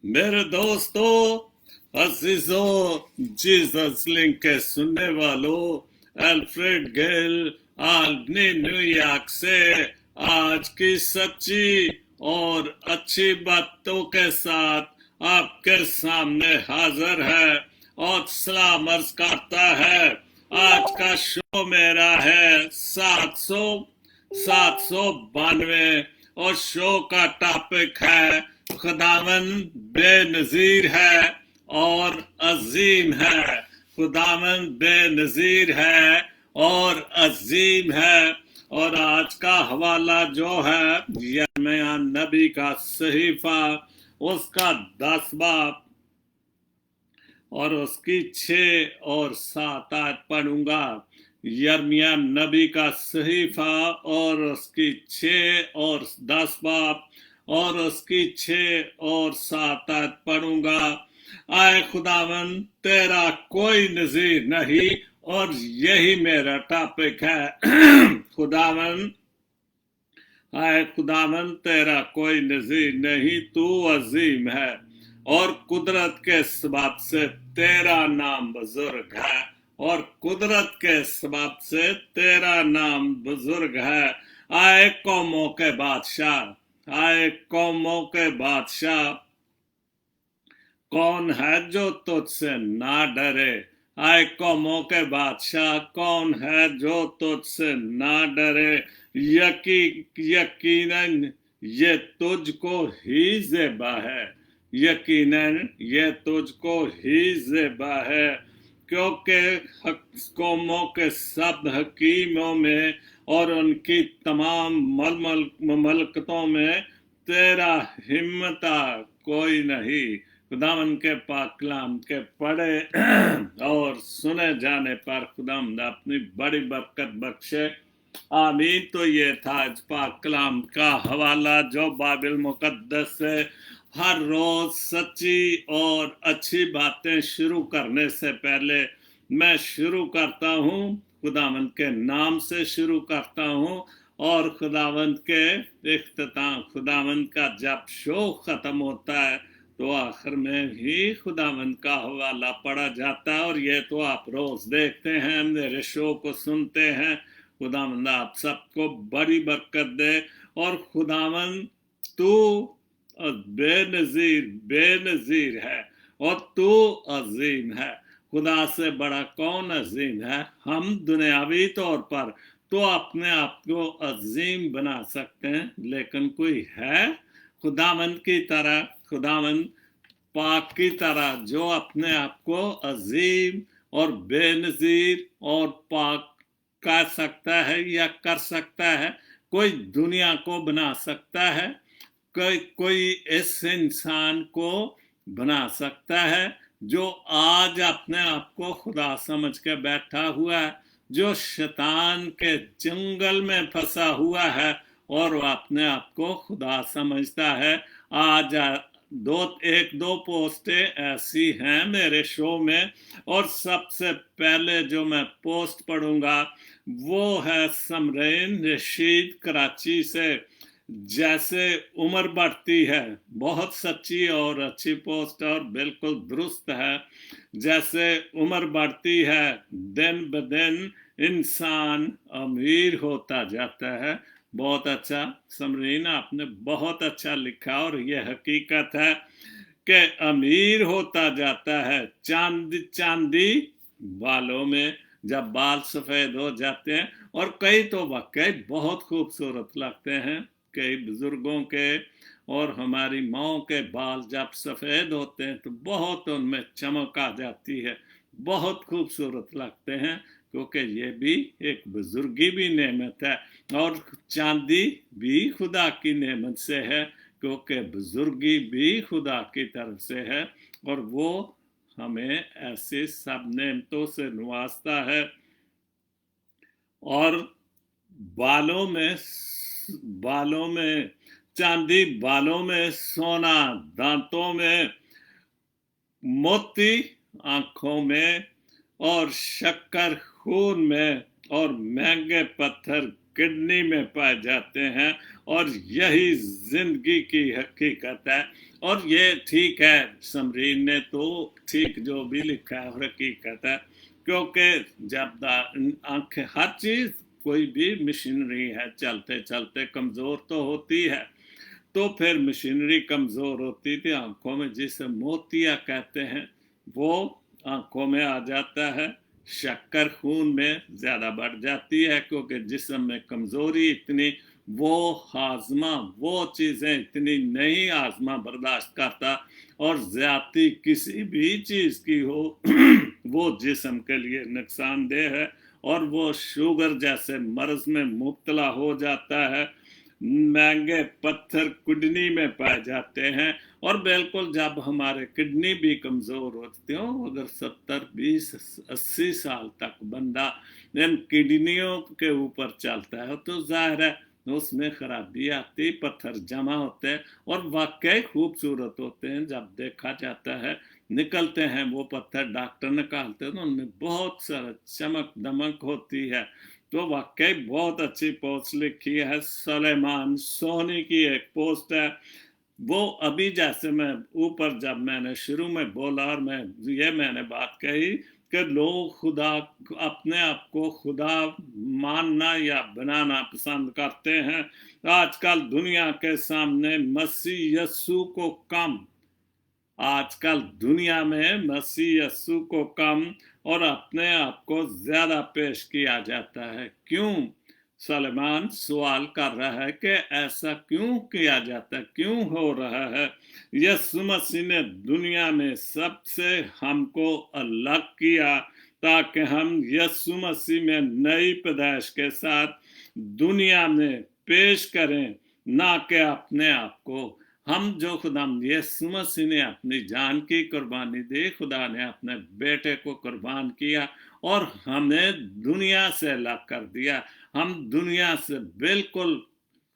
मेरे दोस्तों, अजीजों, Jesus link के सुनने वालों, अल्फ्रेड गिल आल्बनी न्यूयॉर्क से आज की सच्ची और अच्छी बातों के साथ आपके सामने हाजिर है और सलाम अर्ज करता है। आज का शो मेरा है 792 और शो का टॉपिक है खुदावन बेनजीर है और अजीम है। खुदावन बेनजीर है और अजीम है। और आज का हवाला जो है यिर्मयाह नबी का सहीफा, उसका 10 बाब और उसकी 6 और 7 आयत पढ़ूंगा। यिर्मयाह नबी का सहीफा और उसकी 6 और 10 बाब और उसकी 6 और 7 आयत पढ़ूंगा। आए खुदावन तेरा कोई नजीर नहीं, और यही मेरा टॉपिक है। खुदावन, आए खुदावन तेरा कोई नजीर नहीं, तू अजीम है और कुदरत के सबब से तेरा नाम बुजुर्ग है, और कुदरत के सबब से तेरा नाम बुजुर्ग है। आए कौमों के बादशाह, आए कौमों के बादशाह, कौन है जो तुझसे ना डरे। आए कौमों के बादशाह, कौन है जो तुझसे ना डरे। यकीनन ये तुझको ही ज़ेबा है, यकीनन ये तुझको ही ज़ेबा है, क्योंकि कौमों के सब हकीमों में और उनकी तमाम ममलकतों में तेरा हिम्मता कोई नहीं। खुदावन के पाक कलाम के पढ़े और सुने जाने पर खुदावंद अपनी बड़ी बरकत बख्शे। आमीन। तो ये था आज पाक कलाम का हवाला जो बाइबल मुकद्दस से हर रोज सच्ची और अच्छी बातें शुरू करने से पहले मैं शुरू करता हूँ, खुदावंद के नाम से शुरू करता हूँ, और खुदावंद के इख्तिताम, खुदावंद का जब शो खत्म होता है तो आखिर में ही खुदावंद का हवाला पढ़ा जाता है। और ये तो आप रोज देखते हैं, मेरे शो को सुनते हैं। खुदावंद आप सबको बड़ी बरकत दे। और खुदावंद तू बेनजीर है और तू अजीम है। खुदा से बड़ा कौन अजीम है। हम दुनियावी तौर पर तो अपने आप को अजीम बना सकते हैं, लेकिन कोई है खुदावंद की तरह, खुदावंद पाक की तरह जो अपने आप को अजीम और बेनजीर और पाक कर सकता है या कर सकता है? कोई दुनिया को बना सकता है, कोई इस इंसान को बना सकता है जो आज अपने आप को खुदा समझ के बैठा हुआ है, जो शैतान के जंगल में फंसा हुआ है और वो अपने आप को खुदा समझता है। आज एक दो पोस्टें ऐसी हैं मेरे शो में, और सबसे पहले जो मैं पोस्ट पढ़ूंगा वो है समरेन रशीद कराची से। जैसे उम्र बढ़ती है, बहुत सच्ची और अच्छी पोस्ट और बिल्कुल दुरुस्त है। जैसे उम्र बढ़ती है, दिन ब दिन इंसान अमीर होता जाता है। बहुत अच्छा समरीन, आपने बहुत अच्छा लिखा, और यह हकीकत है कि अमीर होता जाता है। चांदी बालों में, जब बाल सफेद हो जाते हैं, और कई तो वाकई बहुत खूबसूरत लगते हैं, कई बुजुर्गों के और हमारी माओ के बाल जब सफेद होते हैं तो बहुत उनमें चमक आ जाती है, बहुत खूबसूरत लगते हैं, क्योंकि ये भी एक बुजुर्गी भी नेमत है, और चांदी भी खुदा की नेमत से है, क्योंकि बुजुर्गी भी खुदा की तरफ से है, और वो हमें ऐसे सब नेमतों से नवाजता है। और बालों में चांदी, बालों में सोना, दांतों में मोती, आंखों में और शक्कर खून में, और महंगे पत्थर किडनी में पाए जाते हैं, और यही जिंदगी की हकीकत है। और ये ठीक है, समरीन ने तो ठीक जो भी लिखा है हकीकत है, क्योंकि जब आंखें, हर चीज कोई भी मशीनरी है, चलते चलते कमजोर तो होती है, तो फिर मशीनरी कमजोर होती थी, आंखों में जिसे मोतिया कहते हैं वो आंखों में आ जाता है, शक्कर खून में ज्यादा बढ़ जाती है, क्योंकि जिस्म में कमजोरी इतनी, वो हाजमा, वो चीजें इतनी नहीं हाजमा बर्दाश्त करता, और ज्यादा किसी भी चीज की हो वो जिस्म के लिए नुकसानदेह है, और वो शुगर जैसे मर्ज में मुब्तला हो जाता है। महंगे पत्थर किडनी में पाए जाते हैं, और बिल्कुल जब हमारे किडनी भी कमजोर होते हो, अगर 70, 20, 80 साल तक बंदा इन किडनियों के ऊपर चलता है, तो जाहिर है उसमें खराबी आती, पत्थर जमा होते हैं, और वाकई खूबसूरत होते हैं जब देखा जाता है, निकलते हैं वो पत्थर, डॉक्टर निकालते हैं तो उनमें बहुत सारा चमक दमक होती है। तो वाकई बहुत अच्छी पोस्ट लिखी है सुलेमान सोनी की, एक पोस्ट है वो। अभी जैसे मैं ऊपर जब मैंने शुरू में बोला, और मैंने बात कही कि लोग खुदा, अपने आप को खुदा मानना या बनाना पसंद करते हैं। आजकल दुनिया के सामने मसीह यस्सु को कम, आजकल दुनिया में मसीह यस्सु को कम और अपने आप को ज्यादा पेश किया जाता है। क्यों? सलमान सवाल कर रहा है कि ऐसा क्यों किया जाता है, क्यों हो रहा है। यीशु मसीह ने दुनिया में सबसे हमको अलग किया ताकि हम यीशु मसीह में नई पैदाइश के साथ दुनिया में पेश करें, ना कि अपने आप को। हम जो खुदा यीशु मसीह ने अपनी जान की कुर्बानी दी, खुदा ने अपने बेटे को कुर्बान किया और हमें दुनिया से अलग कर दिया। हम दुनिया से बिल्कुल,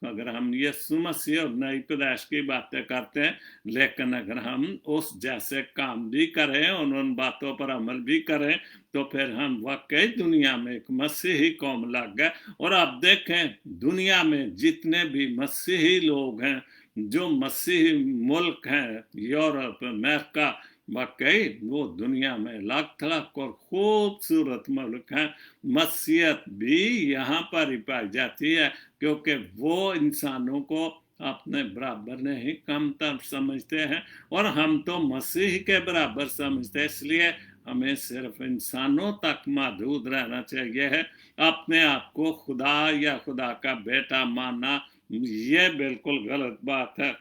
अगर हम यीशु मसीह और नई पैदाइश की बातें करते हैं, लेकिन अगर हम उस जैसे काम भी करें और उन बातों पर अमल भी करें, तो फिर हम वाकई दुनिया में एक मसीही कौम लग गए। और आप देखें दुनिया में जितने भी मसीही लोग हैं, जो मसीही मुल्क हैं, यूरोप, अमेरिका, वाकई वो दुनिया में लाख थलग और खूबसूरत मुल्क हैं। मसीहत भी यहाँ पर ही पाई जाती है, क्योंकि वो इंसानों को अपने बराबर नहीं कमतर समझते हैं, और हम तो मसीह के बराबर समझते हैं। इसलिए हमें सिर्फ इंसानों तक महदूद रहना चाहिए है। अपने आप को खुदा या खुदा का बेटा मानना ये बिल्कुल गलत बात है,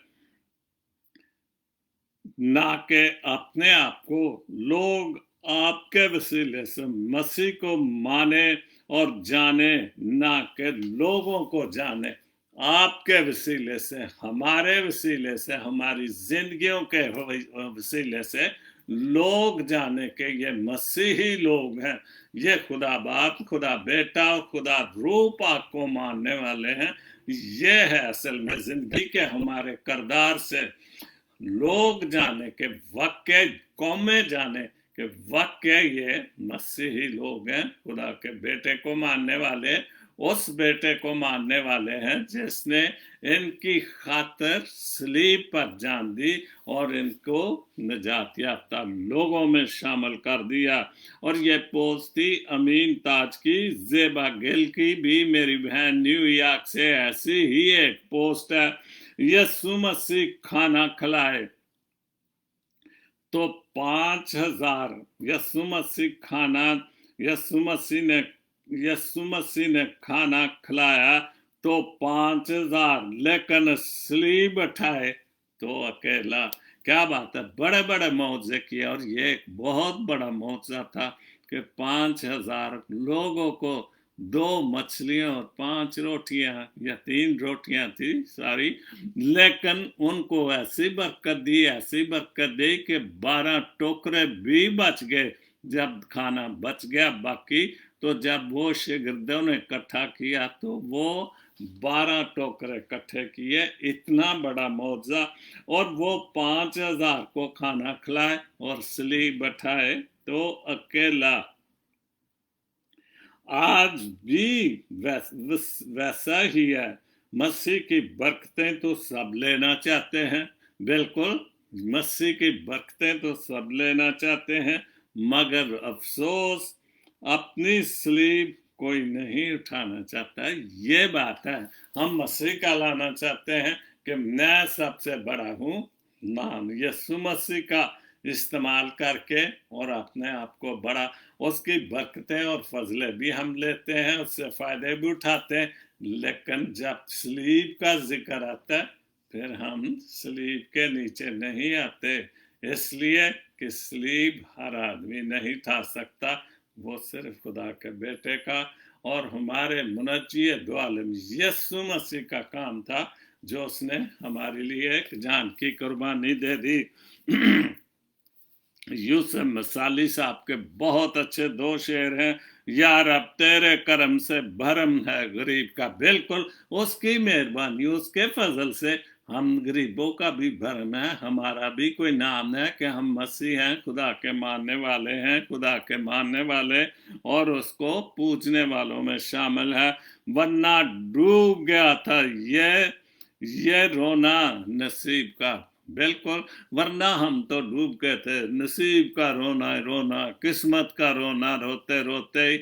ना कि अपने आप को लोग आपके वसीले से मसीह को माने और जाने, ना कि लोगों को जाने। आपके वसीले से, हमारे वसीले से, हमारी जिंदगियों के वसीले से लोग जाने के ये मसीही लोग हैं, ये खुदा बाप, खुदा बेटा और खुदा रूह पाक को मानने वाले हैं। ये है असल में जिंदगी के हमारे किरदार से लोग जाने के वाकई, कौमें जाने के वाकई ये मसीही लोग हैं, खुदा के बेटे को मानने वाले, उस बेटे को मानने वाले हैं जिसने इनकी खातिर सलीब पर जान दी और इनको निजात याफ्ता लोगों में शामिल कर दिया। और ये पोस्ट थी अमीन ताज की, जेबा गिल की भी, मेरी बहन न्यूयॉर्क से ऐसी ही एक पोस्ट है। यीशु मसीह खाना खिलाए तो 5000, यीशु मसीह ने खाना खिलाया तो 5000, लेकिन सलीब उठाए तो अकेला। क्या बात है, बड़े बड़े मौजे किए। और ये एक बहुत बड़ा मौजा था कि 5000 लोगों को 2 मछलियां और 5 रोटियां या 3 रोटियां थी सारी, लेकिन उनको ऐसी बरकत दी कि 12 टोकरे भी बच गए। जब खाना बच गया बाकी, तो जब वो शागिर्दों ने इकट्ठा किया तो वो 12 टोकरे इकट्ठे किए। इतना बड़ा मौजा। और वो 5000 को खाना खिलाए और सलीब बैठाए तो अकेला। आज भी वैसा ही है। मसीह की बरकतें तो सब लेना चाहते हैं, बिल्कुल मसीह की बरकतें तो सब लेना चाहते हैं, मगर अफसोस अपनी स्लीब कोई नहीं उठाना चाहता। ये बात है, हम मसीह का लाना चाहते हैं कि मैं सबसे बड़ा हूँ। नाम यीशु मसीह का इस्तेमाल करके और अपने आप को बड़ा, उसकी बरकतें और फजले भी हम लेते हैं, उससे फायदे भी उठाते हैं। लेकिन जब सलीब का जिक्र आता है फिर हम सलीब के नीचे नहीं आते, इसलिए कि सलीब हर आदमी नहीं उठा सकता, वो सिर्फ खुदा के बेटे का और हमारे मुनज्जी दो आलम यीशु मसीह का काम था, जो उसने हमारे लिए एक जान की कुर्बानी दे दी। यूसुफ मसाली साहब के बहुत अच्छे दो शेर हैं। यार अब तेरे करम से भरम है गरीब का, बिल्कुल उसकी मेहरबानी उसके फजल से हम गरीबों का भी भरम है। हमारा भी कोई नाम है कि हम मसीह हैं, खुदा के मानने वाले हैं, खुदा के मानने वाले और उसको पूजने वालों में शामिल है। वरना डूब गया था ये रोना नसीब का, बिल्कुल, वरना हम तो डूब गए थे। नसीब का रोना रोना, किस्मत का रोना रोते रोते,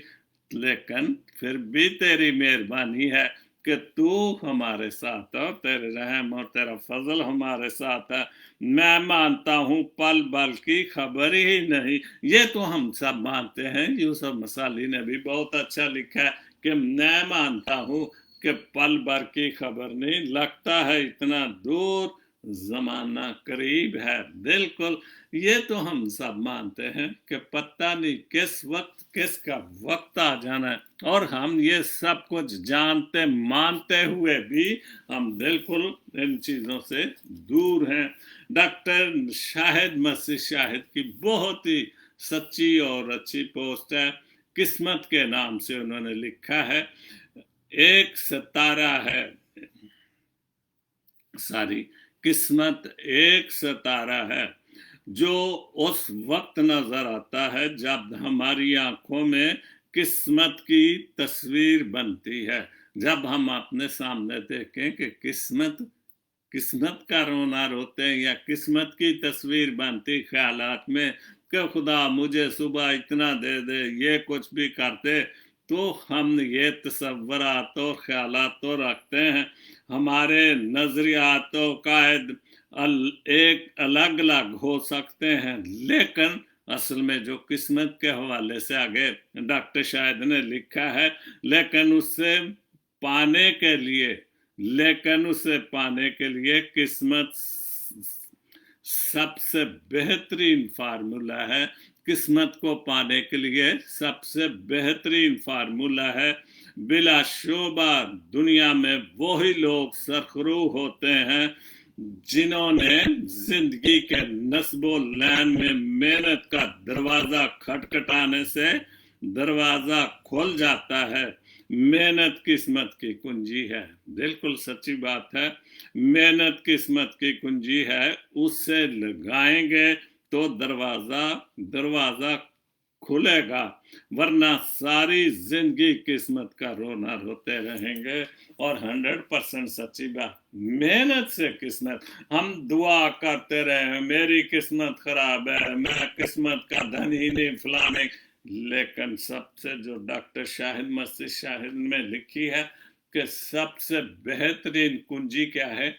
लेकिन फिर भी तेरी मेहरबानी है कि तू हमारे साथ है, तेरे रहम और तेरा फजल हमारे साथ है। मैं मानता हूँ पल भर की खबर ही नहीं, ये तो हम सब मानते हैं। यूसुफ मसाली ने भी बहुत अच्छा लिखा है कि मैं मानता हूँ कि पल भर की खबर नहीं, लगता है इतना दूर, जमाना करीब है। बिल्कुल, ये तो हम सब मानते हैं कि पता नहीं किस वक्त किसका वक्त आ जाना है, और हम ये सब कुछ जानते मानते हुए भी हम बिल्कुल इन चीजों से दूर हैं। डॉक्टर शाहिद मसीह शाहिद की बहुत ही सच्ची और अच्छी पोस्ट है, किस्मत के नाम से उन्होंने लिखा है। एक सितारा है, सारी किस्मत एक सितारा है जो उस वक्त नजर आता है जब हमारी आंखों में किस्मत की तस्वीर बनती है। जब हम अपने सामने देखें कि किस्मत का रोना रोते हैं या किस्मत की तस्वीर बनती ख्यालात में कि खुदा मुझे सुबह इतना दे दे, ये कुछ भी करते, तो हम ये तस्वुरात और ख्यालात तो रखते हैं। हमारे नजरियातों का एक अलग अलग हो सकते हैं, लेकिन असल में जो किस्मत के हवाले से आगे डॉक्टर शाहिद ने लिखा है, लेकिन उसे पाने के लिए किस्मत सबसे बेहतरीन फार्मूला है। किस्मत को पाने के लिए सबसे बेहतरीन फार्मूला है। बिलाशुबा दुनिया में वही लोग सरखरू होते हैं जिन्होंने जिंदगी के नस्बो लैन में मेहनत का दरवाजा खटखटाने से दरवाजा खुल जाता है। मेहनत किस्मत की कुंजी है, बिल्कुल सच्ची बात है। मेहनत किस्मत की कुंजी है, उससे लगाएंगे तो दरवाजा खुलेगा, वरना सारी जिंदगी किस्मत का रोना रोते रहेंगे। और 100% सच्ची बात, मेहनत से किस्मत, हम दुआ करते रहे मेरी किस्मत खराब है, मैं किस्मत का धनी नहीं, फलाने, लेकिन सबसे जो डॉक्टर शाहिद मसीह शाहिद में लिखी है कि सबसे बेहतरीन कुंजी क्या है,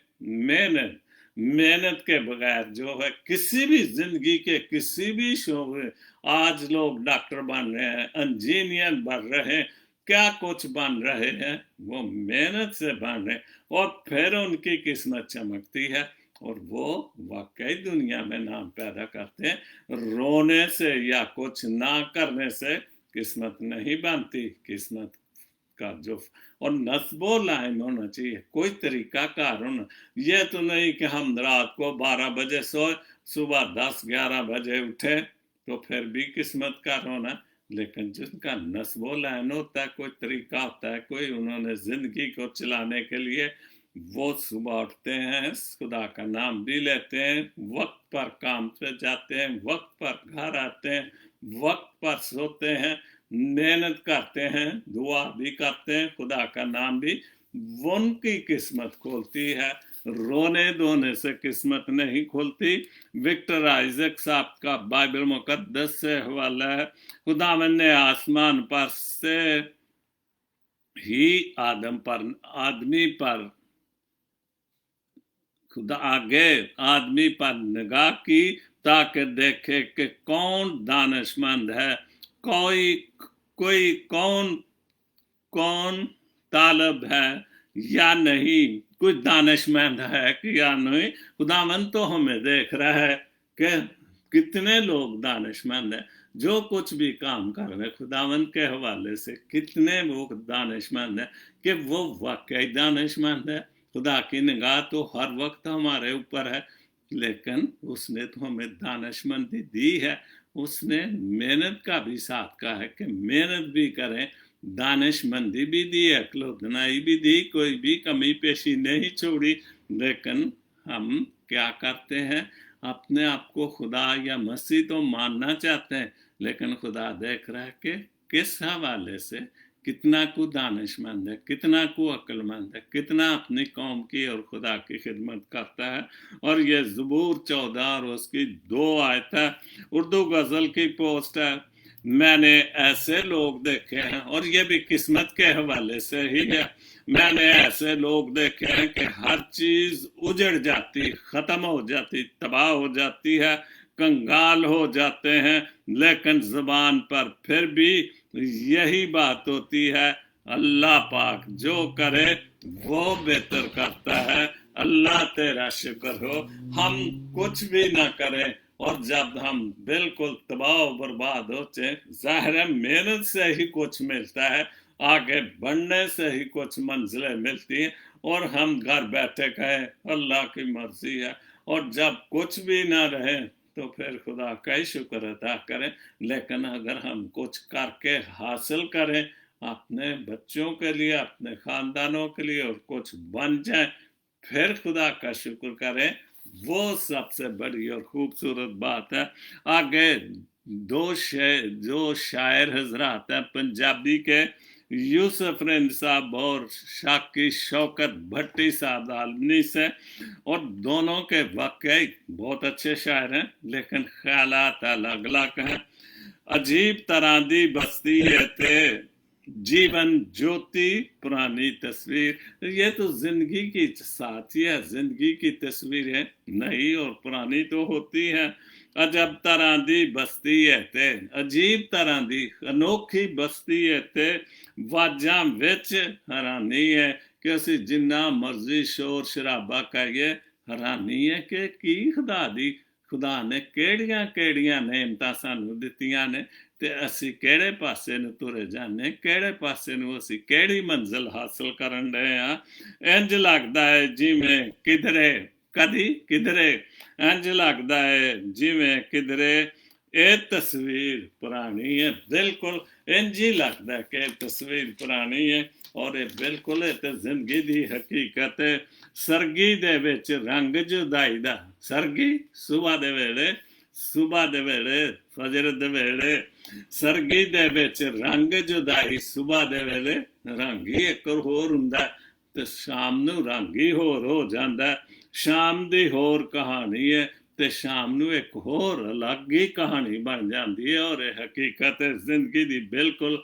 मेहनत के बगैर जो है किसी भी जिंदगी के किसी भी शोबे, आज लोग डॉक्टर बन रहे हैं, इंजीनियर बन रहे हैं, क्या कुछ बन रहे हैं, वो मेहनत से बन रहे हैं, और फिर उनकी किस्मत चमकती है और वो वाकई दुनिया में नाम पैदा करते हैं। रोने से या कुछ ना करने से किस्मत नहीं बनती। किस्मत का जो और नस्बो लाइन होना चाहिए, कोई तरीका कार होना। ये तो नहीं कि हम रात को 12 बजे सोए, सुबह 10-11 बजे उठे तो फिर भी किस्मत का होना, लेकिन जिनका नस्बो लाइन होता है, कोई तरीका होता है, कोई उन्होंने जिंदगी को चलाने के लिए वो सुबह उठते हैं, खुदा का नाम भी लेते हैं, वक्त पर काम पे जाते हैं, वक्त पर घर आते हैं, वक्त पर सोते हैं, मेहनत करते हैं, दुआ भी करते हैं, खुदा का नाम भी, उनकी किस्मत खोलती है, रोने धोने से किस्मत नहीं खुलती। विक्टर आइजक साहब का बाइबल मुकद्दस से हवाला है, खुदावन ने आसमान पर से ही आदमी पर खुदा आगे आदमी पर निगाह की ताकि देखे कि कौन दानिशमंद है, कोई कोई कौन तालब है या नहीं, कुछ दानिशमंद है कि या नहीं। खुदावन तो हमें देख रहा है कि कितने लोग दानिशमंद हैं, जो कुछ भी काम कर रहे हैं खुदावन के हवाले से, कितने लोग दानिशमंद हैं कि वो वाकई दानिशमंद है। खुदा की निगाह तो हर वक्त हमारे ऊपर है, लेकिन उसने तो हमें दानिशमंदी दी है, उसने मेहनत का भी साथ कहा है कि मेहनत भी करें, दानिशमंदी भी दी, अक्लोदनाई भी दी, कोई भी कमी पेशी नहीं छोड़ी। लेकिन हम क्या करते हैं, अपने आप को खुदा या मसीह तो मानना चाहते हैं, लेकिन खुदा देख रहा है कि किस हवाले से कितना को दानिशमंद है, कितना को अक्लमंद है, कितना अपनी कौम की और खुदा की खिदमत करता है। और ये ज़बूर 14 और उसकी 2 आयत है, उर्दू गज़ल की पोस्ट है। मैंने ऐसे लोग देखे हैं, और ये भी किस्मत के हवाले से ही है, मैंने ऐसे लोग देखे हैं कि हर चीज उजड़ जाती, खत्म हो जाती, तबाह हो जाती है, कंगाल हो जाते हैं, लेकिन जुबान पर फिर भी यही बात होती है, अल्लाह पाक जो करे वो बेहतर करता है, अल्लाह तेरा शुक्र हो। हम कुछ भी ना करें और जब हम बिल्कुल तबाह बर्बाद होते, जाहिर है मेहनत से ही कुछ मिलता है, आगे बढ़ने से ही कुछ मंजिलें मिलती हैं, और हम घर बैठे कहें अल्लाह की मर्जी है, और जब कुछ भी ना रहे तो फिर खुदा का ही शुक्र अदा करें। लेकिन अगर हम कुछ करके हासिल करें अपने बच्चों के लिए, अपने खानदानों के लिए, और कुछ बन जाए, फिर खुदा का शुक्र करें, वो सबसे बड़ी और खूबसूरत बात है। आगे जो शायर हजरात हैं पंजाबी के, यूसुफ रिंद साहब और शाकी शौकत भट्टी साहब आलमी से, और दोनों के वाकई बहुत अच्छे शायर हैं, लेकिन ख्यालात अलग अलग हैं। अजीब तरह दी बस्ती है ते जीवन ज्योति पुरानी तस्वीर, ये तो जिंदगी की साथी है, जिंदगी की तस्वीरें नई और पुरानी तो होती हैं। अजब तरह दी बस्ती है ते, अजीब तरह दी अनोखी बस्ती है ते, वाजा विच हैरानी है कि असी जिन्ना मर्जी शोर शराबा करिए, हैरानी है कि की खुदा दी, खुदा ने ਕਿਹੜੀਆਂ ਕਿਹੜੀਆਂ नेमतां सानू दित्तियां ने, ਤੇ ਅਸੀਂ ਕਿਹੜੇ ਪਾਸੇ ਨੂੰ ਤੁਰੇ ਜਾਂਦੇ, ਕਿਹੜੇ ਪਾਸੇ ਨੂੰ ਅਸੀਂ ਕਿਹੜੀ ਮੰਜ਼ਿਲ ਹਾਸਲ ਕਰਨ ਰਹੇ ਆ। ਇੰਜ ਲੱਗਦਾ ਹੈ ਜਿਵੇਂ ਕਿਧਰੇ ਇੰਜ ਲੱਗਦਾ ਹੈ ਜਿਵੇਂ ਕਿਧਰੇ ਇਹ ਤਸਵੀਰ ਪੁਰਾਣੀ ਹੈ। ਬਿਲਕੁਲ ਇੰਜ ਹੀ ਲੱਗਦਾ ਹੈ ਕਿ ਤਸਵੀਰ ਪੁਰਾਣੀ ਹੈ, और ये बिल्कुल जिंदगी दी हकीकत है। सरगी दे विच रंग जुदाई दा, सरगी सुबह दे वेले फजर दे वेले, सरगी दे विच रंग जुदाई, सुबह दे वेले रंग ही एक होर हुंदा ते शाम नू रंग ही होर हो जांदा। शाम दी होर कहानी है ते शाम नू एक होर अलग ही कहानी बन जाती है, और ये हकीकत है जिंदगी दी। बिल्कुल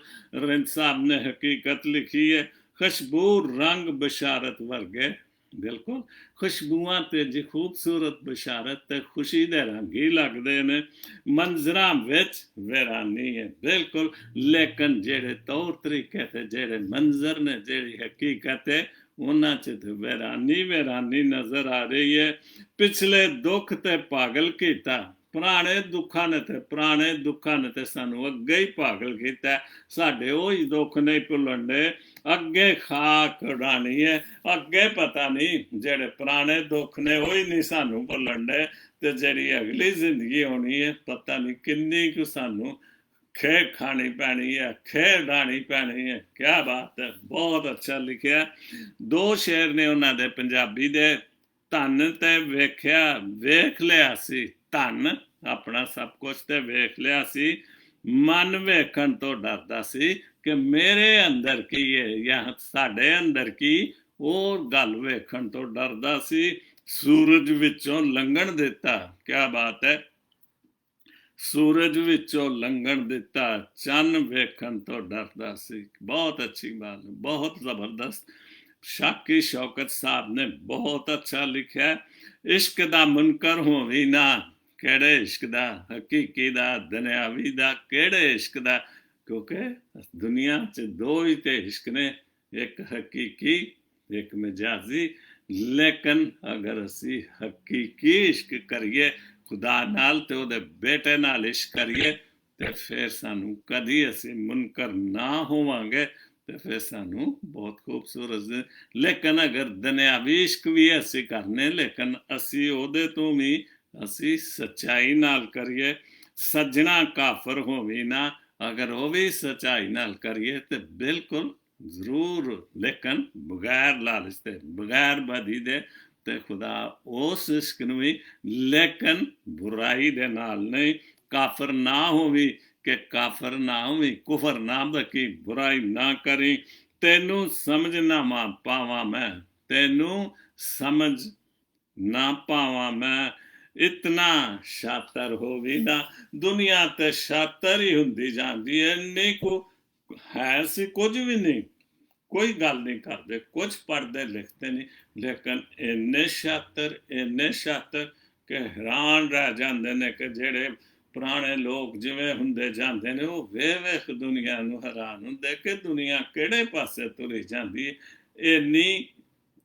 रिंद साहब ने हकीकत लिखी है, खुशबू रंग बशारत वर्गे, बिल्कुल खुशबुआं ते जी खूबसूरत बशारत ते खुशी दे रंग ही लगते ने, मंजरां विच वीरानी है, बिल्कुल। लेकिन जेड़े तौर तरीके ते जेड़े मंजर ने, जेड़ी हकीकत है, उन्हां च ते वीरानी नजर आ रही है। पिछले दुख ते पागल कीता, पुराने दुखा ने ते सानू अगे ही पागल किया, साडे ओही दुख नहीं भुलन दे, अगे खाक उड़ानी है, अगे पता नहीं जेड़े पुराने दुख ने वही नहीं सानू भुलन दे, ते जेड़ी अगली जिंदगी होनी है पता नहीं किन्नी को सानू खे खानी पैनी है, खे डानी पैनी है। क्या बात है, बहुत अच्छा लिखा। 2 शेर ने उन्होंने पंजाबी दे, धन ते वेख लिया सी, धन अपना सब कुछ ते वेख लिया सी, ਮਨ ਵੇਖਣ ਤੋਂ ਡਰਦਾ ਸੀ ਕਿ ਮੇਰੇ ਅੰਦਰ ਕੀ ਹੈ ਜਾਂ ਸਾਡੇ ਅੰਦਰ ਕੀ, ਉਹ ਗੱਲ ਵੇਖਣ ਤੋਂ ਡਰਦਾ ਸੀ। ਸੂਰਜ ਵਿੱਚੋਂ ਲੰਘਣ ਦਿੱਤਾ, ਕਿਆ ਬਾਤ ਹੈ, ਸੂਰਜ ਵਿੱਚੋਂ ਲੰਘਣ ਦਿੱਤਾ, ਚੰਨ ਵੇਖਣ ਤੋਂ ਡਰਦਾ ਸੀ। ਬਹੁਤ ਅੱਛੀ ਬਾਤ, ਬਹੁਤ ਜ਼ਬਰਦਸਤ। ਸ਼ਾਕੀ ਸ਼ੌਕਤ ਸਾਹਿਬ ਨੇ ਬਹੁਤ ਅੱਛਾ ਲਿਖਿਆ। ਇਸ਼ਕ ਦਾ ਮੁਨਕਰ ਹੋਵੀ ਨਾ, ਕਿਹੜੇ ਇਸ਼ਕ ਦਾ, ਹਕੀਕੀ ਦਾ, ਦੁਨਿਆਵੀ ਦਾ, ਕਿਹੜੇ ਇਸ਼ਕ ਦਾ, ਕਿਉਂਕਿ ਦੁਨੀਆ 'ਚ ਦੋ ਹੀ ਤੇ ਇਸ਼ਕ ਨੇ, ਇੱਕ ਹਕੀਕੀ, ਇੱਕ ਮਜਾਜ਼ੀ। ਲੇਕਿਨ ਅਗਰ ਅਸੀਂ ਹਕੀਕੀ ਇਸ਼ਕ ਕਰੀਏ ਖੁਦਾ ਨਾਲ ਤੇ ਉਹਦੇ ਬੇਟੇ ਨਾਲ ਇਸ਼ਕ ਕਰੀਏ ਤੇ ਫਿਰ ਸਾਨੂੰ ਕਦੀ ਅਸੀਂ ਮੁਨਕਰ ਨਾ ਹੋਵਾਂਗੇ, ਤੇ ਫਿਰ ਸਾਨੂੰ ਬਹੁਤ ਖੂਬਸੂਰਤ। ਲੇਕਿਨ ਅਗਰ ਦੁਨਿਆਵੀ ਇਸ਼ਕ ਵੀ ਅਸੀਂ ਕਰਨੇ, ਲੇਕਿਨ ਅਸੀਂ ਉਹਦੇ ਤੋਂ ਵੀ ਅਸੀਂ ਸੱਚਾਈ ਨਾਲ ਕਰੀਏ। ਸੱਜਣਾ ਕਾਫਰ ਹੋਵੇ ਨਾ, ਅਗਰ ਉਹ ਵੀ ਸੱਚਾਈ ਨਾਲ ਕਰੀਏ ਤੇ ਬਿਲਕੁਲ ਜ਼ਰੂਰ, ਲੇਕਿਨ ਬਗੈਰ ਲਾਲਚ ਤੇ ਬਗੈਰ ਬਦੀ ਦੇ, ਤੇ ਖੁਦਾ ਉਸ ਇਸ਼ਕ ਨੂੰ ਵੀ, ਲੇਕਿਨ ਬੁਰਾਈ ਦੇ ਨਾਲ ਨਹੀਂ। ਕਾਫਰ ਨਾ ਹੋਵੇ, ਕਿ ਕਾਫਰ ਨਾ ਹੋਵੇ, ਕੁਫਰ ਨਾ ਬਕੀ, ਬੁਰਾਈ ਨਾ ਕਰੀ। ਤੈਨੂੰ ਸਮਝ ਨਾ ਪਾਵਾਂ ਮੈਂ, ਤੈਨੂੰ ਸਮਝ ਨਾ ਪਾਵਾਂ ਮੈਂ, ਇਤਨਾ ਸ਼ਾਤਰ ਹੋਵੇ ਨਾ। ਦੁਨੀਆ ਤੇ ਸ਼ਾਤਰ ਹੀ ਹੁੰਦੀ ਜਾਂਦੀ ਹੈ, ਇੰਨੀ ਕੁ ਹੈ ਸੀ ਕੁਝ ਵੀ ਨਹੀਂ, ਕੋਈ ਗੱਲ ਨਹੀਂ ਕਰਦੇ, ਕੁਝ ਪੜ੍ਹਦੇ ਲਿਖਦੇ ਨਹੀਂ, ਲੇਕਿਨ ਇੰਨੇ ਸ਼ਾਤਰ ਕਿ ਹੈਰਾਨ ਰਹਿ ਜਾਂਦੇ ਨੇ ਕਿ ਜਿਹੜੇ ਪੁਰਾਣੇ ਲੋਕ ਜਿਵੇਂ ਹੁੰਦੇ ਜਾਂਦੇ ਨੇ, ਉਹ ਵੇਖ ਦੁਨੀਆ ਨੂੰ ਹੈਰਾਨ ਹੁੰਦੇ ਕਿ ਦੁਨੀਆ ਕਿਹੜੇ ਪਾਸੇ ਤੁਰੀ ਜਾਂਦੀ ਹੈ। ਇੰਨੀ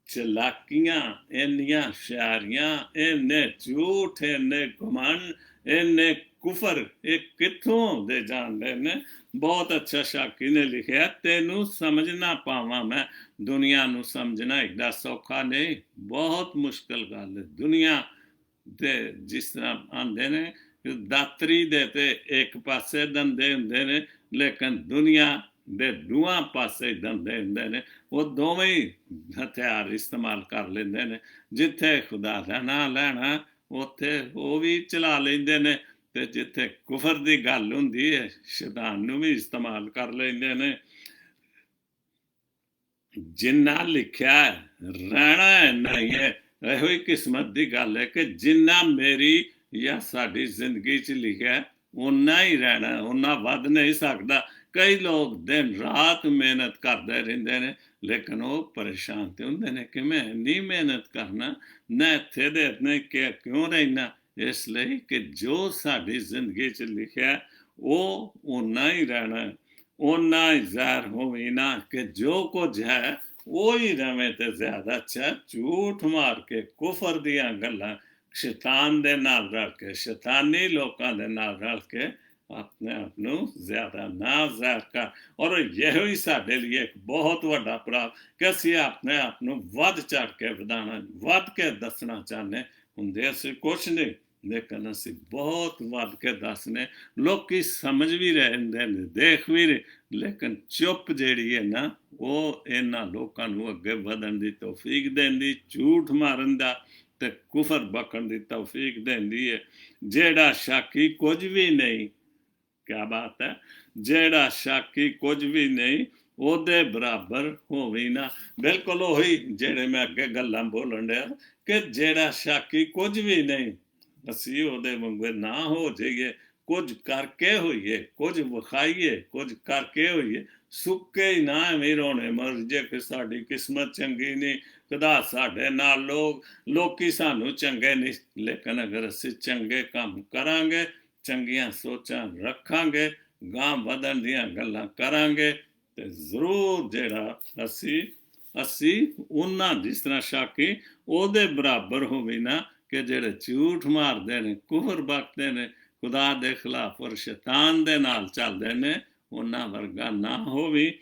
ਚਲਾਕੀਆਂ, ਇੰਨੀਆਂ ਹੁਸ਼ਿਆਰੀਆਂ, ਇੰਨੇ ਝੂਠ, ਇੰਨੇ ਘਮੰਡ, ਇੰਨੇ ਕੁਫਰ, ਇਹ ਕਿੱਥੋਂ ਆਉਂਦੇ ਜਾਂਦੇ ਨੇ। ਬਹੁਤ ਅੱਛਾ ਸ਼ਾਕੀ ਨੇ ਲਿਖਿਆ, ਤੈਨੂੰ ਸਮਝ ਨਾ ਪਾਵਾਂ ਮੈਂ। ਦੁਨੀਆ ਨੂੰ ਸਮਝਣਾ ਏਡਾ ਸੌਖਾ ਨਹੀਂ, ਬਹੁਤ ਮੁਸ਼ਕਲ ਗੱਲ ਹੈ। ਦੁਨੀਆ ਦੇ ਜਿਸ ਤਰ੍ਹਾਂ ਆਂਦੇ ਨੇ ਦਾਤਰੀ ਦੇ ਤੇ ਇੱਕ ਪਾਸੇ ਦੰਦੇ ਹੁੰਦੇ ਨੇ, ਲੇਕਿਨ ਦੁਨੀਆ ਦੇ ਦੋਵਾਂ ਪਾਸੇ ਦੰਦੇ ਹੁੰਦੇ ਨੇ। ਉਹ ਦੋਵੇਂ ਹਥਿਆਰ ਇਸਤੇਮਾਲ ਕਰ ਲੈਂਦੇ ਨੇ। ਜਿੱਥੇ ਖੁਦਾ ਦਾ ਨਾਂ ਲੈਣਾ ਉੱਥੇ ਉਹ ਵੀ ਚਲਾ ਲੈਂਦੇ ਨੇ, ਤੇ ਜਿੱਥੇ ਕੁਫਰ ਦੀ ਗੱਲ ਹੁੰਦੀ ਹੈ ਸ਼ੈਤਾਨ ਨੂੰ ਵੀ ਇਸਤੇਮਾਲ ਕਰ ਲੈਂਦੇ ਨੇ। ਜਿੰਨਾ ਲਿਖਿਆ ਰਹਿਣਾ ਇੰਨਾ ਹੀ ਹੈ। ਇਹੋ ਹੀ ਕਿਸਮਤ ਦੀ ਗੱਲ ਹੈ ਕਿ ਜਿੰਨਾ ਮੇਰੀ ਜਾਂ ਸਾਡੀ ਜ਼ਿੰਦਗੀ 'ਚ ਲਿਖਿਆ ਓਨਾ ਹੀ ਰਹਿਣਾ, ਓਨਾ ਵੱਧ ਨਹੀਂ ਸਕਦਾ। ਕਈ ਲੋਕ ਦਿਨ ਰਾਤ ਮਿਹਨਤ ਕਰਦੇ ਰਹਿੰਦੇ ਨੇ, ਲੇਕਿਨ ਉਹ ਪਰੇਸ਼ਾਨ ਤੇ ਹੁੰਦੇ ਨੇ ਕਿ ਮੈਂ ਨਹੀਂ ਮਿਹਨਤ ਕਰਨਾ, ਨਾ ਇੱਥੇ ਦੇ ਇਤਨੇ ਕਿਉਂ ਰਹਿਣਾ। ਇਸ ਲਈ ਕਿ ਜੋ ਸਾਡੀ ਜ਼ਿੰਦਗੀ 'ਚ ਲਿਖਿਆ ਉਹ ਓਨਾ ਹੀ ਰਹਿਣਾ, ਓਨਾ ਹੀ ਜ਼ਾਹਰ ਹੋਵੇ ਨਾ ਕਿ ਜੋ ਕੁਝ ਹੈ ਉਹ ਹੀ ਰਵੇਂ ਤੇ ਜ਼ਿਆਦਾ ਅੱਛਾ। ਝੂਠ ਮਾਰ ਕੇ ਕੁਫਰ ਦੀਆਂ ਗੱਲਾਂ, ਸ਼ੈਤਾਨ ਦੇ ਨਾਲ ਰਲ ਕੇ, ਸ਼ੈਤਾਨੀ ਲੋਕਾਂ ਦੇ ਨਾਲ ਰਲ ਕੇ ਆਪਣੇ ਆਪ ਨੂੰ ਜ਼ਿਆਦਾ ਨਾ ਜ਼ਾਹਰ ਕਰ। ਔਰ ਇਹੋ ਹੀ ਸਾਡੇ ਲਈ ਇੱਕ ਬਹੁਤ ਵੱਡਾ ਪ੍ਰਾਪ ਕਿ ਅਸੀਂ ਆਪਣੇ ਆਪ ਨੂੰ ਵੱਧ ਚੜ ਕੇ ਵਧਾਉਣਾ, ਵੱਧ ਕੇ ਦੱਸਣਾ ਚਾਹੁੰਦੇ ਹੁੰਦੇ। ਅਸੀਂ ਕੁਛ ਨਹੀਂ, ਲੇਕਿਨ ਅਸੀਂ ਬਹੁਤ ਵੱਧ ਕੇ ਦੱਸਨੇ। ਲੋਕੀ ਸਮਝ ਵੀ ਰਹਿੰਦੇ ਨੇ, ਦੇਖ ਵੀ ਰਹੇ, ਲੇਕਿਨ ਚੁੱਪ ਜਿਹੜੀ ਹੈ ਨਾ, ਉਹ ਇਹਨਾਂ ਲੋਕਾਂ ਨੂੰ ਅੱਗੇ ਵਧਣ ਦੀ ਤੌਫੀਕ ਦਿੰਦੀ, ਝੂਠ ਮਾਰਨ ਦਾ ਤੇ ਕੁਫਰ ਬਕਣ ਦੀ ਤੌਫੀਕ ਦਿੰਦੀ ਹੈ। ਜਿਹੜਾ ਸ਼ਾਕੀ ਕੁਝ ਵੀ ਨਹੀਂ, ਕਿਆ ਬਾਤ ਹੈ, ਜਿਹੜਾ ਸ਼ਾਕੀ ਕੁਝ ਵੀ ਨਹੀਂ ਉਹਦੇ ਬਰਾਬਰ ਹੋਵੇ ਨਾ। ਬਿਲਕੁਲ ਉਹੀ ਜਿਹੜੇ ਮੈਂ ਅੱਗੇ ਗੱਲਾਂ ਬੋਲਣ ਡਿਆ ਕਿ ਜਿਹੜਾ ਸ਼ਾਕੀ ਕੁਝ ਵੀ ਨਹੀਂ, ਅਸੀਂ ਉਹਦੇ ਵਾਂਗੂ ਨਾ ਹੋ ਜਾਈਏ, ਕੁਝ ਕਰਕੇ ਹੋਈਏ, ਕੁਝ ਵਿਖਾਈਏ, ਕੁਝ ਕਰਕੇ ਹੋਈਏ। ਸੁੱਕੇ ਹੀ ਨਾ ਐਵੇਂ ਰੋਣੇ ਮਰ ਜੇ ਕਿ ਸਾਡੀ ਕਿਸਮਤ ਚੰਗੀ ਨਹੀਂ, ਖੁਦਾ ਸਾਡੇ ਨਾਲ, ਲੋਕੀ ਸਾਨੂੰ ਚੰਗੇ ਨਹੀਂ। ਲੇਕਿਨ ਅਗਰ ਅਸੀਂ ਚੰਗੇ ਕੰਮ ਕਰਾਂਗੇ, ਚੰਗੀਆਂ ਸੋਚਾਂ ਰੱਖਾਂਗੇ, ਗਾਂ ਵਧਣ ਦੀਆਂ ਗੱਲਾਂ ਕਰਾਂਗੇ, ਤੇ ਜ਼ਰੂਰ ਜਿਹੜਾ ਅਸੀਂ ਉਹਨਾਂ ਜਿਸ ਤਰ੍ਹਾਂ ਸ਼ਾਕੀ ਉਹਦੇ ਬਰਾਬਰ ਹੋਵੇ ਨਾ ਕਿ ਜਿਹੜੇ ਝੂਠ ਮਾਰਦੇ ਨੇ, ਕੁਫਰ ਬਕਦੇ ਨੇ, ਖੁਦਾ ਦੇ ਖਿਲਾਫ ਔਰ ਸ਼ੈਤਾਨ ਦੇ ਨਾਲ ਚੱਲਦੇ ਨੇ, ਉਹਨਾਂ ਵਰਗਾ ਨਾ ਹੋਵੇ।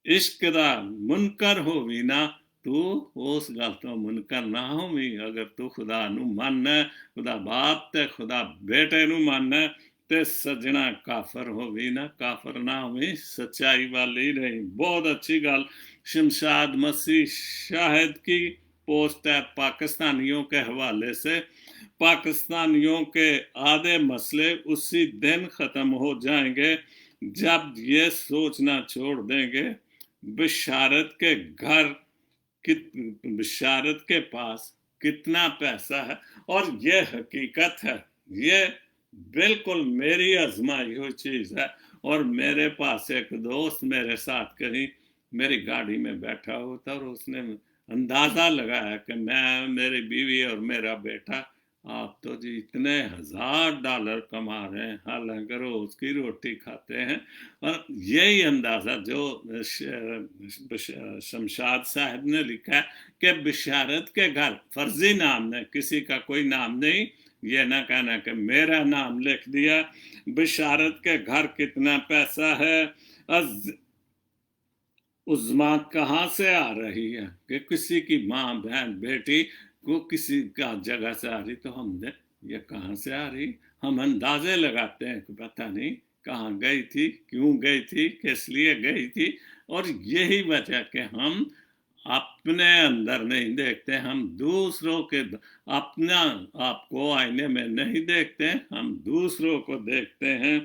ਇਸ਼ਕ ਦਾ ਮੁਨਕਰ ਹੋਵੇ ਨਾ, ਤੂੰ ਉਸ ਗੱਲ ਤੋਂ ਮੁਨਕਰ ਨਾ ਹੋਵੀਂ। ਅਗਰ ਤੂੰ ਖੁਦਾ ਨੂੰ ਮੰਨਣਾ, ਖੁਦਾ ਬਾਪ ਤੇ ਖੁਦਾ ਬੇਟੇ ਨੂੰ ਮੰਨਣਾ, ਤੇ ਸੱਜਣਾ ਕਾਫਰ ਹੋਵੇ ਨਾ, ਕਾਫਰ ਨਾ ਹੋਵੇ, सच्चाई वाली रही। बहुत अच्छी गल। शमशाद मसीह शाहिद की पोस्ट है पाकिस्तानियों के हवाले से। पाकिस्तानियों के आधे मसले उसी दिन ख़त्म हो जाएंगे जब ये सोचना छोड़ देंगे बिशारत के घर बिशारत के पास कितना पैसा है। और ये हकीकत है, ये बिल्कुल मेरी आजमाई हुई चीज़ है। और मेरे पास एक दोस्त मेरे साथ कहीं मेरी गाड़ी में बैठा होता और उसने अंदाज़ा लगाया कि मैं, मेरी बीवी और मेरा बेटा, आप तो जी इतने $1000 कमा रहे हैं, हालांकि रोज की रोटी खाते हैं। और यही अंदाज़ा जो शमशाद साहब ने लिखा है कि बिशारत के घर, फर्जी नाम है, किसी का कोई नाम नहीं, ये ना कहना कि मेरा नाम लिख दिया। बिशारत के घर कितना पैसा है, उज़्मा कहाँ से आ रही है, कि किसी की माँ बहन बेटी को किसी का जगह से आ रही, तो हमने ये कहाँ से आ रही, हम अंदाजे लगाते हैं कि पता नहीं कहाँ गई थी, क्यों गई थी, किस लिए गई थी। और यही वजह कि हम अपने अंदर नहीं देखते, हम दूसरों के, अपना आपको आईने में नहीं देखते, हम दूसरों को देखते हैं।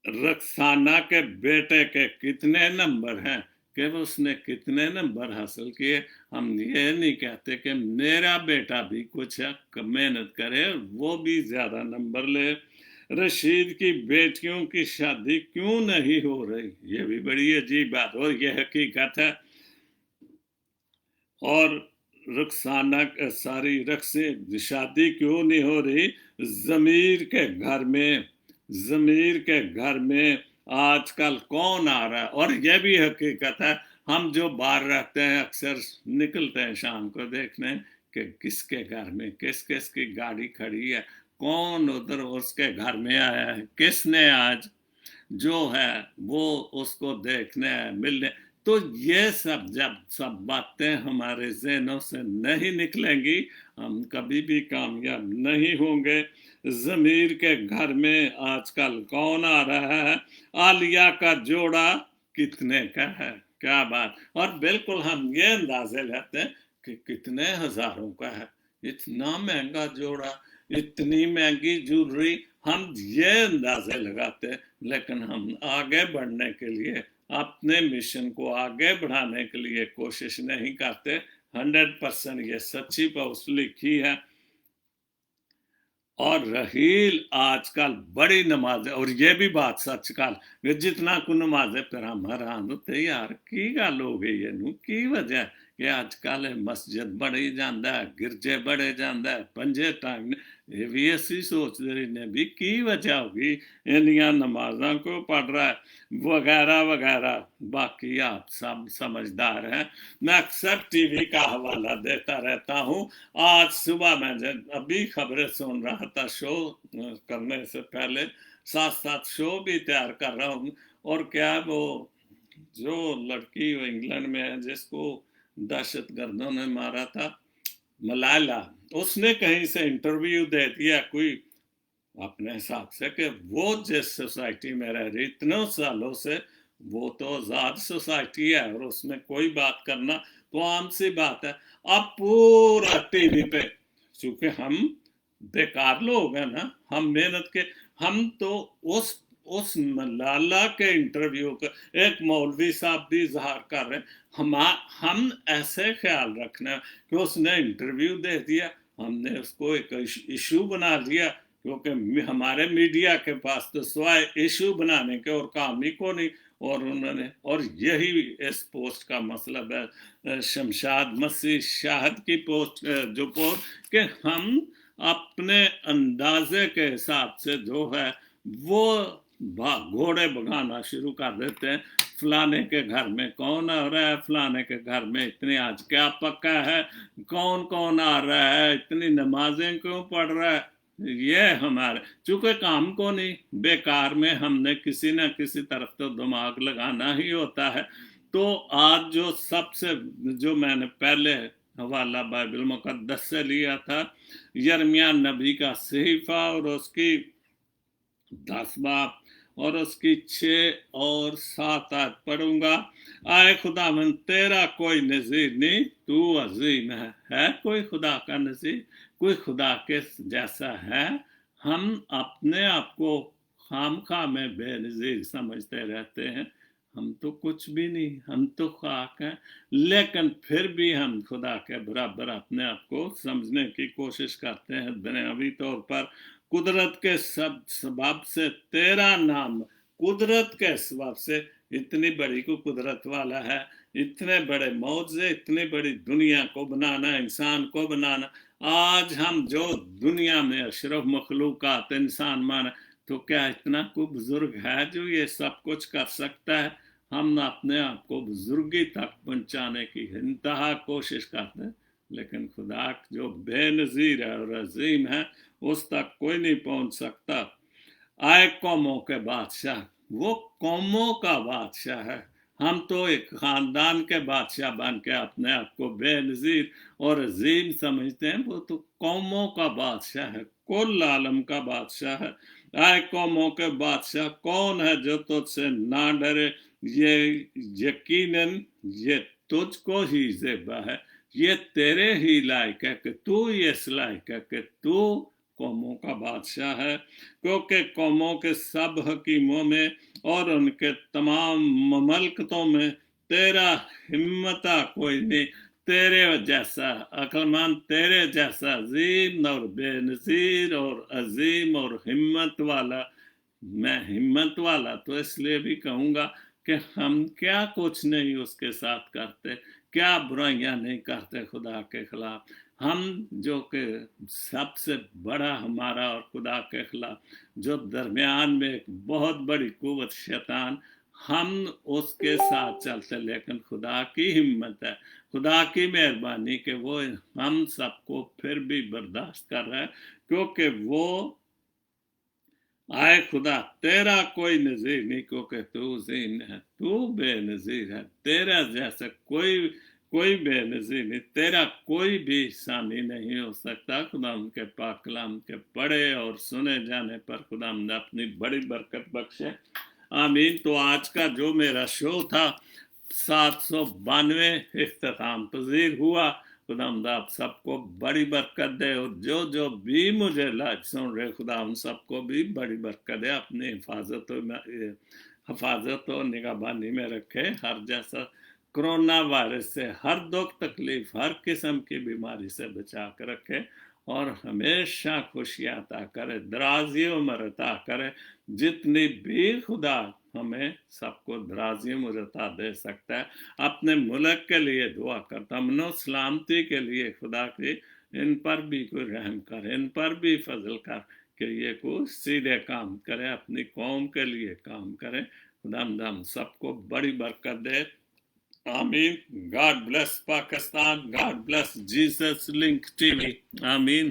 रक्साना के बेटे के कितने नंबर हैं, कि उसने कितने नंबर हासिल किए। हम ये नहीं कहते कि मेरा बेटा भी कुछ मेहनत करे, वो भी ज़्यादा नंबर ले। रशीद की बेटियों की शादी क्यों नहीं हो रही, ये भी बड़ी अजीब बात, और ये हकीकत है। और रक्साना सारी रक्से शादी क्यों नहीं हो रही, ज़मीर के घर में, ज़मीर के घर में आजकल कौन आ रहा है। और यह भी हकीकत है, हम जो बाहर रहते हैं अक्सर निकलते हैं शाम को देखने कि किसके घर में किस किस की गाड़ी खड़ी है, कौन उधर उसके घर में आया है, किसने आज जो है वो उसको देखने मिलने। तो ये सब जब सब बातें हमारे ज़हनों से नहीं निकलेंगी, हम कभी भी कामयाब नहीं होंगे। ज़मीर के घर में आजकल कौन आ रहा है, आलिया का जोड़ा कितने का है, क्या बात। और बिल्कुल हम ये अंदाजे लेते हैं कि कितने हज़ारों का है, इतना महंगा जोड़ा, इतनी महंगी ज्वेलरी, हम ये अंदाजे लगाते हैं। लेकिन हम आगे बढ़ने के लिए, अपने मिशन को आगे बढ़ाने के लिए कोशिश नहीं करते। 100% ये सच्ची पोस्ट लिखी है। और रहील आजकल बड़ी नमाजें, और ये भी बात सच कल, जितना को नमाजें पर हम हैरान होते यार की गल हो गई है, की वजह कि आजकल मस्जिद बड़ी जाता है, गिरजे बड़े जाता है, पंजे टाइम, ये भी असी सोचते रहने भी की वजह होगी, इनिया नमाजा को पढ़ रहा है वगैरह वगैरह। बाकी आप सब समझदार हैं, मैं अक्सर टीवी का हवाला देता रहता हूँ। आज सुबह मैं अभी खबरें सुन रहा था, शो करने से पहले साथ साथ शो भी तैयार कर रहा हूँ। और क्या वो जो लड़की इंग्लैंड में है जिसको दहशतगर्दों ने मारा था, मलाला, उसने कहीं से इंटरव्यू दे दिया कोई अपने हिसाब से कि वो जिस सोसाइटी में रह रही इतने सालों से, वो तो आज़ाद सोसाइटी है और उसमें कोई बात करना तो आम सी बात है। अब पूरा टीवी पे, चूंकि हम बेकार लोग हैं ना, हम मेहनत के, हम तो उस मलाला के इंटरव्यू का एक मौलवी साहब भी इजहार कर रहे हैं। हम ऐसे ख्याल रखना कि उसने इंटरव्यू दे दिया, हमने उसको एक इशू बना लिया, क्योंकि हमारे मीडिया के पास तो सिवाय इशू बनाने के और काम ही को नहीं। और उन्होंने, और यही इस पोस्ट का मतलब है, शमशाद मसीह शाहद की पोस्ट, जो पोस्ट कि हम अपने अंदाजे के हिसाब से जो है वो घोड़े भगाना शुरू कर देते हैं। फलाने के घर में कौन आ रहा है, फलाने के घर में इतने आज क्या पक्का है, कौन कौन आ रहा है, इतनी नमाजें क्यों पढ़ रहा है। ये हमारे चूंकि काम को नहीं, बेकार में हमने किसी न किसी तरफ तो दिमाग लगाना ही होता है। तो आज जो सबसे, जो मैंने पहले हवाला बाइबल मुकद्दस से लिया था, यिर्मयाह नबी का सहीफा और उसकी 10 बाब और उसकी 6 और 7 आयत पढ़ूंगा। आए खुदावंद तेरा कोई नज़ीर नहीं, तू अजीम है कोई खुदा का नज़ीर, कोई खुदा के जैसा है। हम अपने आप को खामखा में बेनज़ीर समझते रहते हैं। हम तो कुछ भी नहीं, हम तो खाक हैं, लेकिन फिर भी हम खुदा के बराबर अपने आप को समझने की कोशिश करते हैं दुनियावी तौर पर। कुदरत के सब सबब से तेरा नाम, कुदरत के सबब से इतनी बड़ी को कुदरत वाला है, इतने बड़े मौजे, इतनी बड़ी दुनिया को बनाना, इंसान को बनाना। आज हम जो दुनिया में अशरफ मखलूकात इंसान माना, तो क्या इतना कोई बुजुर्ग है जो ये सब कुछ कर सकता है? हम अपने आप को बुजुर्गी तक पहुंचाने की इंतहा कोशिश करते हैं, लेकिन खुदा जो बेनज़ीर है और अजीम है, उस तक कोई नहीं पहुंच सकता। आए कौमों के बादशाह, वो कौमों का बादशाह है। हम तो एक खानदान के बादशाह बन के अपने आप को बेनज़ीर और अजीम समझते हैं। वो तो कौमों का बादशाह है, कुल आलम का बादशाह है। आए कौमों के बादशाह, कौन है जो तुझसे ना डरे? ये यकीनन ये तुझको ही ज़ेबा है, ये तेरे ही लायक है कि तू इस लायक है कि तू कौमों का बादशाह है। क्योंकि कौमों के सब हकीमों में और उनके तमाम ममलकतों में तेरा हिम्मता कोई नहीं, तेरे जैसा अक्लमंद, तेरे जैसा अजीम और बेनज़ीर और अजीम और हिम्मत वाला। मैं हिम्मत वाला तो इसलिए भी कहूँगा कि हम क्या कुछ नहीं उसके साथ करते, क्या बुराइयां नहीं करते खुदा के खिलाफ। हम जो कि सबसे बड़ा हमारा और खुदा के खिलाफ जो दरमियान में एक बहुत बड़ी कुव्वत शैतान, हम उसके साथ चलते, लेकिन खुदा की हिम्मत है, खुदा की मेहरबानी कि वो हम सबको फिर भी बर्दाश्त कर रहा है, क्योंकि वो आए खुदा तेरा कोई नज़ीर नहीं, क्योंकि तू ज़ीन है, तू बेनज़ीर है, तेरा जैसा कोई बेनज़ीर नहीं, तेरा कोई भी सानी नहीं हो सकता। खुदा उनके पाक कलाम के पढ़े और सुने जाने पर खुदा ने अपनी बड़ी बरकत बख्शे। आमीन। तो आज का जो मेरा शो था 792 इख्तिताम पजीर हुआ। खुदा आप सबको बड़ी बरकत दे, और जो जो भी मुझे लाइव सुन रहे, खुदा उन सबको भी बड़ी बरकत दे, अपनी हिफाजत और निगहबानी में रखे। हर जैसा कोरोना वायरस से, हर दुख तकलीफ, हर किस्म की बीमारी से बचा कर रखे, और हमेशा खुशियाँ अता करे, दराज़ी उम्र अता करे। जितनी भी खुदा हमें सबको दराज़ी उम्र अता दे सकता है। अपने मुल्क के लिए दुआ करता, अमन सलामती के लिए खुदा की इन पर भी कोई रहम कर, इन पर भी फजल कर कि ये को सीधे काम करे, अपनी कौम के लिए काम करे। खुदा हम सबको बड़ी बरकत दे। Amin. God bless Pakistan. God bless Jesus Link TV. Amin.